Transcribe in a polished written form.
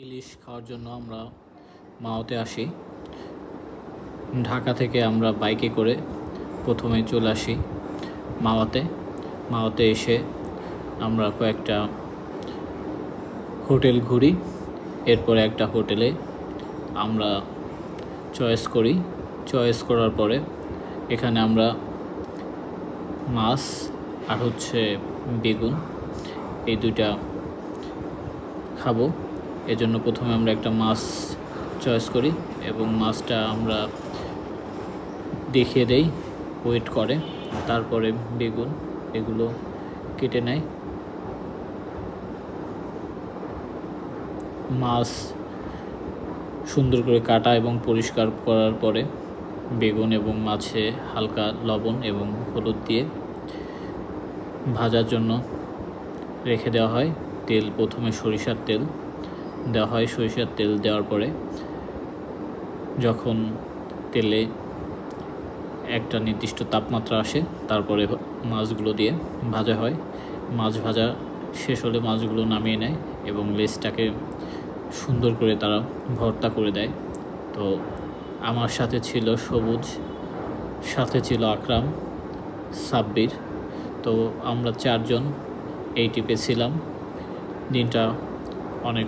ইলিশ খাওয়ার জন্য আমরা মাওতে আসি। ঢাকা থেকে আমরা বাইকে করে প্রথমে চলে আসি মাওয়াতে। মাওয়াতে এসে আমরা কয়েকটা হোটেল ঘুরি। এরপরে একটা হোটেলে আমরা চয়েস করি। চয়েস করার পরে এখানে আমরা মাছ আর বেগুন এই দুইটা খাবো। এজন্য প্রথমে আমরা একটা মাছ চয়েস করি এবং মাছটা আমরা দেখিয়ে দেই, ওয়েট করে। তারপরে বেগুন এগুলো কেটে নেয়। মাছ সুন্দর করে কাটা এবং পরিষ্কার করার পরে বেগুন এবং মাছে হালকা লবণ এবং হলুদ দিয়ে ভাজার জন্য রেখে দেওয়া হয়। তেল প্রথমে সরিষার তেল দেওয়া হয়। সরিষার তেল দেওয়ার পরে যখন তেলে একটা নির্দিষ্ট তাপমাত্রা আসে তারপরে মাছগুলো দিয়ে ভাজা হয়। মাছ ভাজা শেষ হলে মাছগুলো নামিয়ে নেয় এবং লেজটাকে সুন্দর করে তারা ভর্তা করে দেয়। তো আমার সাথে ছিল সবুজ, সাথে ছিল আকরাম, সাব্বির। তো আমরা চারজন এই ট্রিপে ছিলাম। দিনটা অনেক